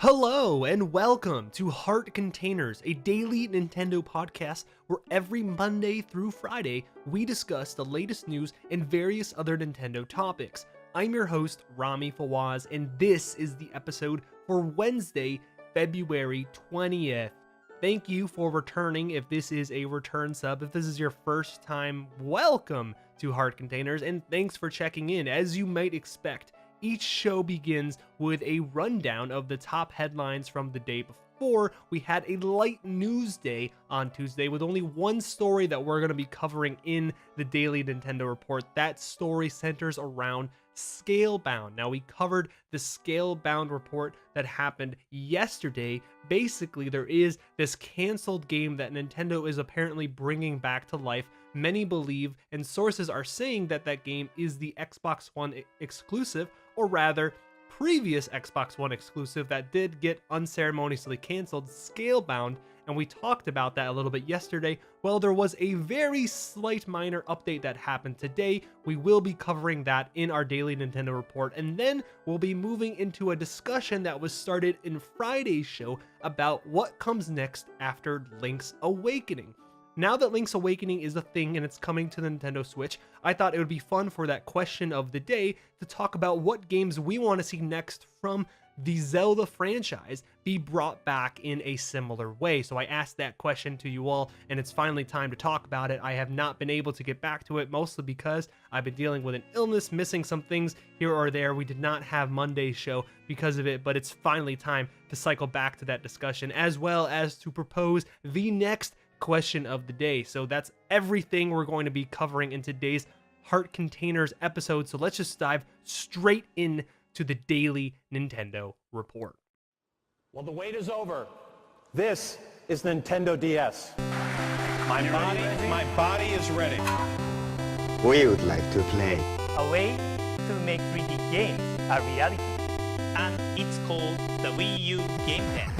Hello and welcome to Heart Containers, a daily Nintendo podcast where every Monday through Friday we discuss the latest news and various other Nintendo topics. I'm your host, Rami Fawaz, and this is the episode for Wednesday, February 20th. Thank you for returning. If this is a return sub, if this is your first time, welcome to Heart Containers, and thanks for checking in. As you might expect, each show begins with a rundown of the top headlines from the day before. We had a light news day on Tuesday with only one story that we're going to be covering in the Daily Nintendo Report. That story centers around Scalebound. Now, we covered the Scalebound report that happened yesterday. Basically, there is this canceled game that Nintendo is apparently bringing back to life. Many believe, and sources are saying, that that game is the Xbox One exclusive, or rather, previous Xbox One exclusive that did get unceremoniously canceled, Scalebound, and we talked about that a little bit yesterday. Well, there was a very slight minor update that happened today. We will be covering that in our Daily Nintendo Report, and then we'll be moving into a discussion that was started in Friday's show about what comes next after Link's Awakening. Now that Link's Awakening is a thing and it's coming to the Nintendo Switch, I thought it would be fun for that question of the day to talk about what games we want to see next from the Zelda franchise be brought back in a similar way. So I asked that question to you all, and it's finally time to talk about it. I have not been able to get back to it, mostly because I've been dealing with an illness, missing some things here or there. We did not have Monday's show because of it, but it's finally time to cycle back to that discussion, as well as to propose the next question of the day. So that's everything we're going to be covering in today's Heart Containers episode. So let's just dive straight in to the Daily Nintendo Report. Well, the wait is over. This is Nintendo DS. My body is ready. We would like to play. A way to make 3D games a reality. And it's called the Wii U Game Pen.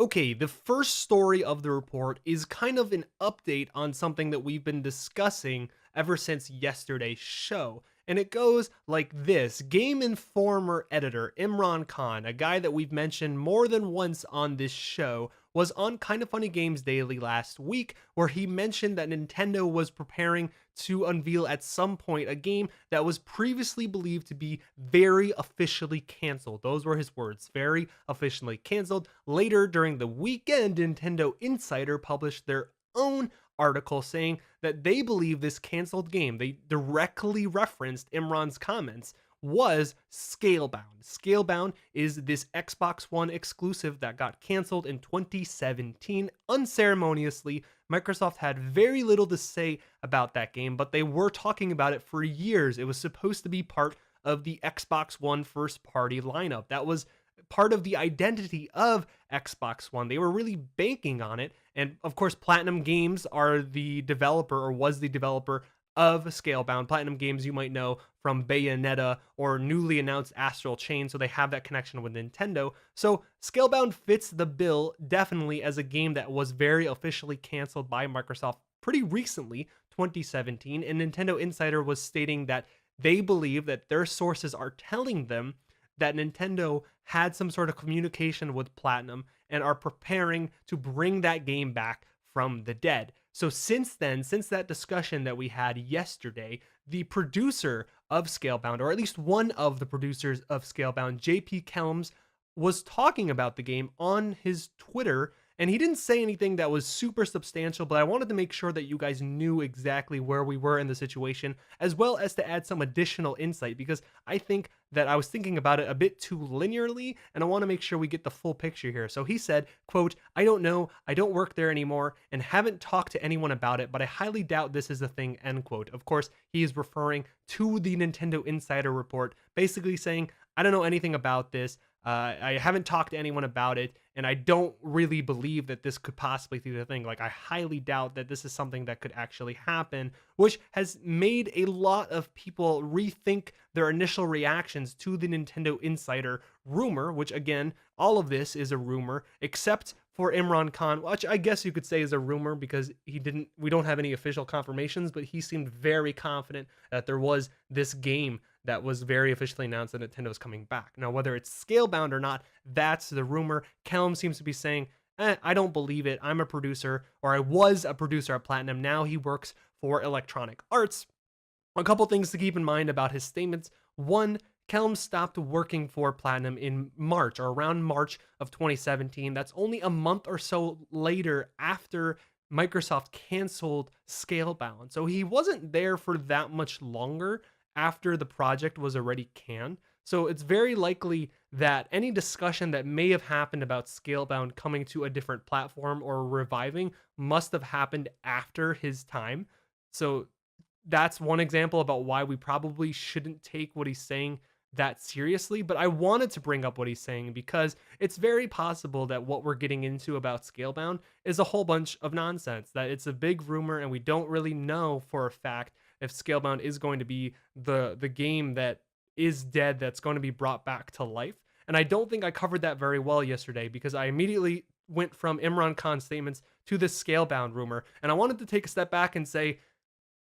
Okay, the first story of the report is kind of an update on something that we've been discussing ever since yesterday's show. And it goes like this. Game Informer editor Imran Khan, a guy that we've mentioned more than once on this show, was on Kinda Funny Games Daily last week, where he mentioned that Nintendo was preparing to unveil at some point a game that was previously believed to be very officially canceled. Those were his words, very officially canceled. Later during the weekend, Nintendo Insider published their own article saying that they believe this canceled game, they directly referenced Imran's comments, was Scalebound. Scalebound is this Xbox One exclusive that got canceled in 2017 unceremoniously. Microsoft had very little to say about that game, but they were talking about it for years. It was supposed to be part of the Xbox One first party lineup. That was part of the identity of Xbox One. They were really banking on it. And of course, Platinum Games are the developer, or was the developer, of Scalebound. Platinum Games, you might know from Bayonetta or newly announced Astral Chain, so they have that connection with Nintendo. So Scalebound fits the bill definitely as a game that was very officially canceled by Microsoft pretty recently, 2017, and Nintendo Insider was stating that they believe that their sources are telling them that Nintendo had some sort of communication with Platinum and are preparing to bring that game back from the dead. So since then, since that discussion that we had yesterday, the producer of Scalebound, or at least one of the producers of Scalebound, JP Kelms, was talking about the game on his Twitter, and he didn't say anything that was super substantial, but I wanted to make sure that you guys knew exactly where we were in the situation, as well as to add some additional insight, because I think that I was thinking about it a bit too linearly, and I want to make sure we get the full picture here. So he said, quote, "I don't know, I don't work there anymore, and haven't talked to anyone about it, but I highly doubt this is a thing," end quote. Of course, he is referring to the Nintendo Insider report, basically saying, I don't know anything about this, I haven't talked to anyone about it, and I don't really believe that this could possibly be the thing. Like, I highly doubt that this is something that could actually happen, which has made a lot of people rethink their initial reactions to the Nintendo Insider rumor, which again, all of this is a rumor, except for Imran Khan, which I guess you could say is a rumor because we don't have any official confirmations, but he seemed very confident that there was this game that was very officially announced that Nintendo's coming back. Now, whether it's Scalebound or not, that's the rumor. Kellum seems to be saying, I don't believe it. I'm a producer, or I was a producer at Platinum. Now he works for Electronic Arts. A couple things to keep in mind about his statements. One, Kellum stopped working for Platinum in March, or around March of 2017. That's only a month or so later after Microsoft canceled Scalebound. So he wasn't there for that much longer after the project was already canned. So it's very likely that any discussion that may have happened about Scalebound coming to a different platform or reviving must have happened after his time. So that's one example about why we probably shouldn't take what he's saying that seriously. But I wanted to bring up what he's saying because it's very possible that what we're getting into about Scalebound is a whole bunch of nonsense, that it's a big rumor and we don't really know for a fact if Scalebound is going to be the game that is dead that's going to be brought back to life. And I don't think I covered that very well yesterday because I immediately went from Imran Khan's statements to this Scalebound rumor. And I wanted to take a step back and say,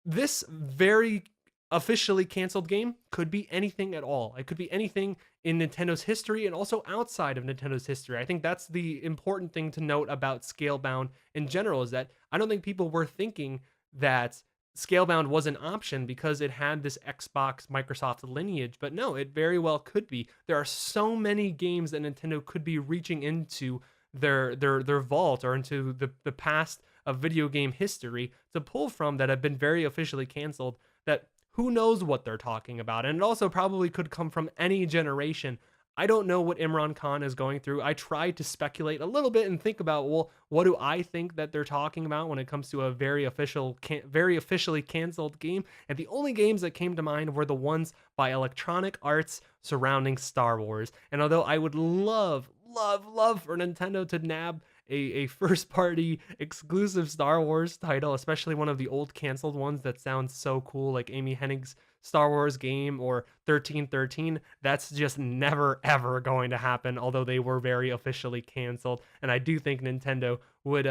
this very officially canceled game could be anything at all. It could be anything in Nintendo's history and also outside of Nintendo's history. I think that's the important thing to note about Scalebound in general, is that I don't think people were thinking that Scalebound was an option because it had this Xbox Microsoft lineage, but no, it very well could be. There are so many games that Nintendo could be reaching into their vault or into the past of video game history to pull from that have been very officially canceled, that who knows what they're talking about. And it also probably could come from any generation. I don't know what Imran Khan is going through. I tried to speculate a little bit and think about, well, what do I think that they're talking about when it comes to a very officially canceled game? And the only games that came to mind were the ones by Electronic Arts surrounding Star Wars. And although I would love for Nintendo to nab a first-party exclusive Star Wars title, especially one of the old canceled ones that sounds so cool, like Amy Hennig's Star Wars game or 1313, that's just never ever going to happen, although they were very officially canceled. And I do think Nintendo would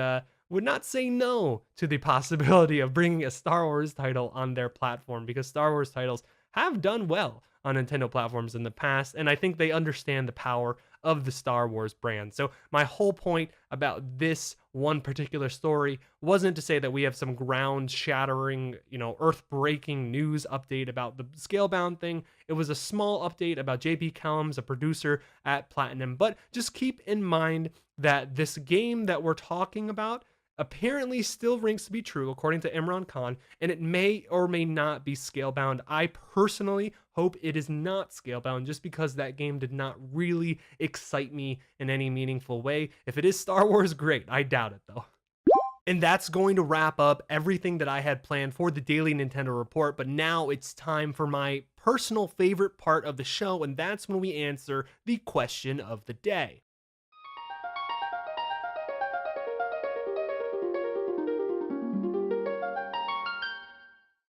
not say no to the possibility of bringing a Star Wars title on their platform, because Star Wars titles have done well on Nintendo platforms in the past, and I think they understand the power of the Star Wars brand. So my whole point about this one particular story wasn't to say that we have some ground-shattering, earth-breaking news update about the Scalebound thing. It was a small update about JP Kellums, a producer at Platinum. But just keep in mind that this game that we're talking about apparently still rings to be true, according to Imran Khan, and it may or may not be Scalebound. I personally hope it is not Scalebound, just because that game did not really excite me in any meaningful way. If it is Star Wars, great. I doubt it, though. And that's going to wrap up everything that I had planned for the Daily Nintendo Report, but now it's time for my personal favorite part of the show, and that's when we answer the question of the day.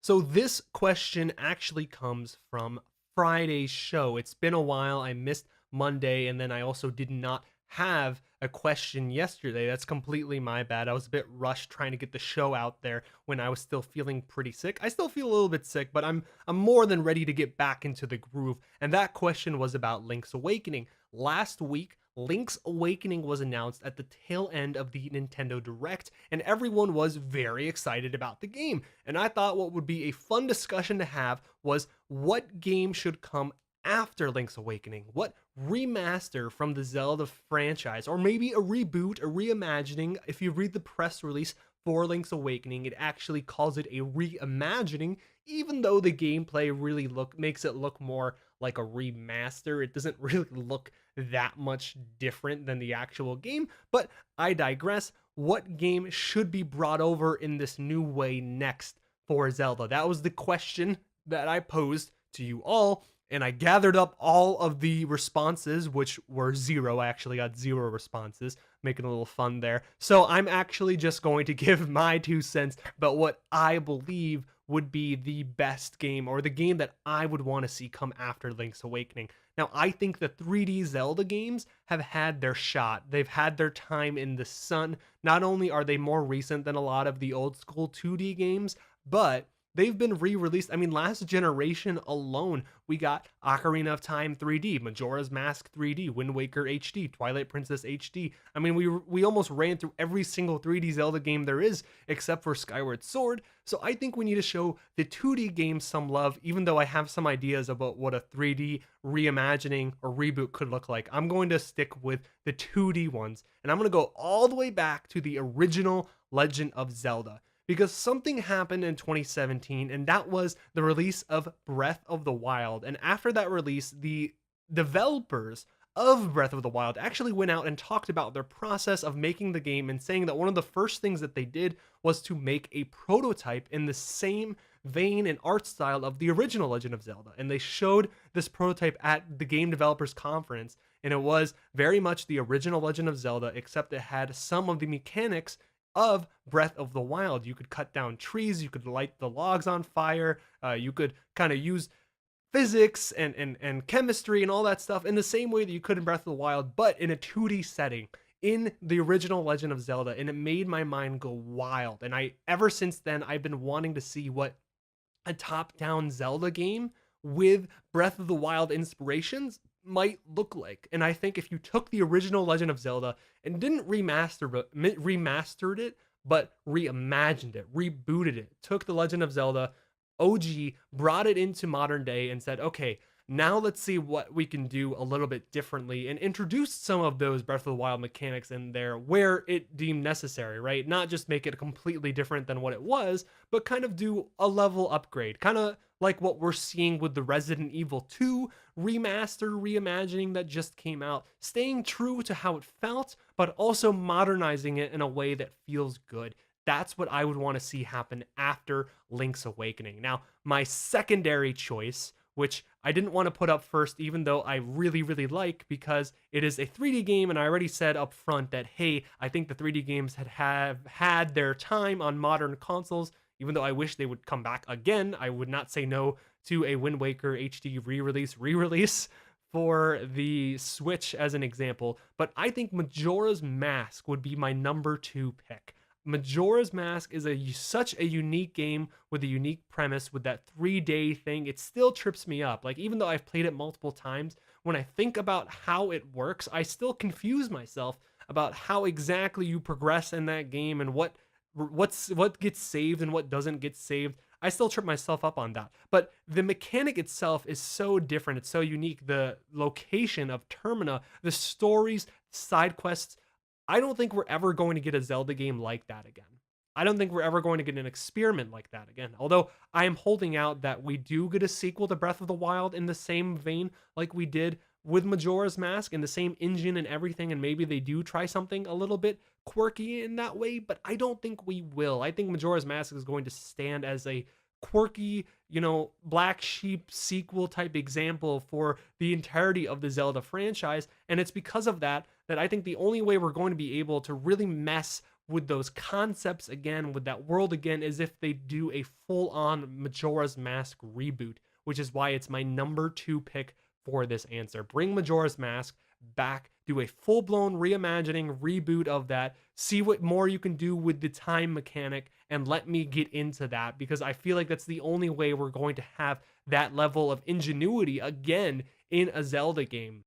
So this question actually comes from Friday's show. It's been a while. I missed Monday, and then I also did not have a question yesterday. That's completely my bad. I was a bit rushed trying to get the show out there when I was still feeling pretty sick. I still feel a little bit sick, but I'm more than ready to get back into the groove. And that question was about Link's Awakening. Last week, Link's Awakening was announced at the tail end of the Nintendo Direct, and everyone was very excited about the game. And I thought what would be a fun discussion to have was what game should come after Link's Awakening? What remaster from the Zelda franchise, or maybe a reboot, a reimagining? If you read the press release for Link's Awakening, it actually calls it a reimagining, even though the gameplay really makes it look more like a remaster. It doesn't really look that much different than the actual game, but I digress. What game should be brought over in this new way next for Zelda? That was the question that I posed to you all, and I gathered up all of the responses, which were zero. I actually got 0 responses, making a little fun there. So I'm actually just going to give my 2 cents about what I believe would be the best game, or the game that I would want to see come after Link's Awakening. Now, I think the 3D Zelda games have had their shot. They've had their time in the sun. Not only are they more recent than a lot of the old school 2D games, but they've been re-released. I mean, last generation alone, we got Ocarina of Time 3D, Majora's Mask 3D, Wind Waker HD, Twilight Princess HD. I mean, we almost ran through every single 3D Zelda game there is, except for Skyward Sword. So I think we need to show the 2D games some love, even though I have some ideas about what a 3D reimagining or reboot could look like. I'm going to stick with the 2D ones, and I'm going to go all the way back to the original Legend of Zelda, because something happened in 2017, and that was the release of Breath of the Wild. And after that release, the developers of Breath of the Wild actually went out and talked about their process of making the game, and saying that one of the first things that they did was to make a prototype in the same vein and art style of the original Legend of Zelda. And they showed this prototype at the Game Developers Conference, and it was very much the original Legend of Zelda, except it had some of the mechanics of Breath of the Wild. You could cut down trees, you could light the logs on fire, you could kind of use physics and chemistry and all that stuff in the same way that you could in Breath of the Wild, but in a 2D setting in the original Legend of Zelda. And it made my mind go wild. And ever since then, I've been wanting to see what a top-down Zelda game with Breath of the Wild inspirations might look like. And I think if you took the original Legend of Zelda and didn't remastered it, but reimagined it, rebooted it, took the Legend of Zelda OG, brought it into modern day and said, okay, now let's see what we can do a little bit differently, and introduced some of those Breath of the Wild mechanics in there where it deemed necessary, right? Not just make it completely different than what it was, but kind of do a level upgrade, kind of like what we're seeing with the Resident Evil 2 remaster reimagining that just came out, staying true to how it felt, but also modernizing it in a way that feels good. That's what I would want to see happen after Link's Awakening. Now, my secondary choice, which I didn't want to put up first, even though I really, really like, because it is a 3D game, and I already said up front that, hey, I think the 3D games have had their time on modern consoles, even though I wish they would come back again. I would not say no to a Wind Waker HD re-release for the Switch as an example, but I think Majora's Mask would be my number 2 pick. Majora's Mask is such a unique game with a unique premise, with that 3-day thing. It still trips me up. Like, even though I've played it multiple times, when I think about how it works, I still confuse myself about how exactly you progress in that game and what gets saved and what doesn't get saved. I still trip myself up on that. But the mechanic itself is so different. It's so unique. The location of Termina, the stories, side quests, I don't think we're ever going to get a Zelda game like that again. I don't think we're ever going to get an experiment like that again. Although I am holding out that we do get a sequel to Breath of the Wild in the same vein like we did with Majora's Mask, in the same engine and everything, and maybe they do try something a little bit quirky in that way, but I don't think we will. I think Majora's Mask is going to stand as a quirky, black sheep sequel type example for the entirety of the Zelda franchise, and it's because of that I think the only way we're going to be able to really mess with those concepts again, with that world again, is if they do a full-on Majora's Mask reboot, which is why it's my number 2 pick for this answer. Bring Majora's Mask back, do a full-blown reimagining, reboot of that, see what more you can do with the time mechanic, and let me get into that, because I feel like that's the only way we're going to have that level of ingenuity again in a Zelda game.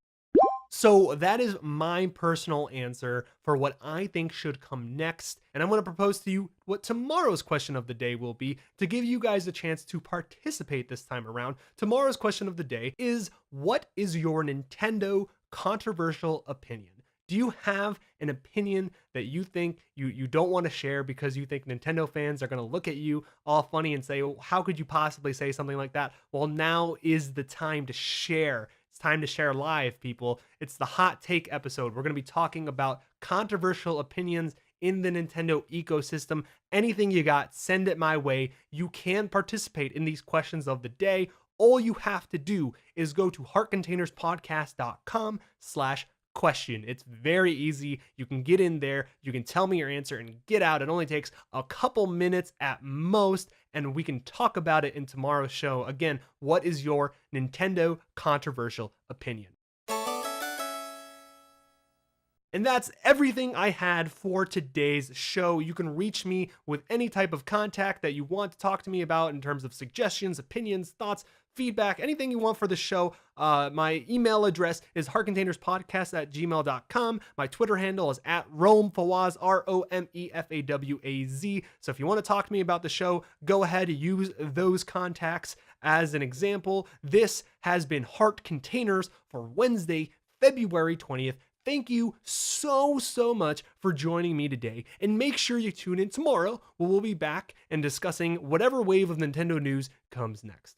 So that is my personal answer for what I think should come next. And I'm going to propose to you what tomorrow's question of the day will be, to give you guys a chance to participate this time around. Tomorrow's question of the day is, what is your Nintendo controversial opinion? Do you have an opinion that you think you don't want to share because you think Nintendo fans are going to look at you all funny and say, oh, how could you possibly say something like that? Well, now is the time to share. It's time to share live, people. It's the hot take episode. We're going to be talking about controversial opinions in the Nintendo ecosystem. Anything you got, send it my way. You can participate in these questions of the day. All you have to do is go to heartcontainerspodcast.com/question. It's very easy. You can get in there, you can tell me your answer and get out. It only takes a couple minutes at most, and we can talk about it in tomorrow's show. Again, what is your Nintendo controversial opinion? And that's everything I had for today's show. You can reach me with any type of contact that you want to talk to me about in terms of suggestions, opinions, thoughts, feedback, anything you want for the show. My email address is heartcontainerspodcast@gmail.com. My Twitter handle is @RomeFawaz, ROMEFAWAZ. So if you want to talk to me about the show, go ahead and use those contacts as an example. This has been Heart Containers for Wednesday, February 20th. Thank you so much for joining me today, and make sure you tune in tomorrow where we'll be back and discussing whatever wave of Nintendo news comes next.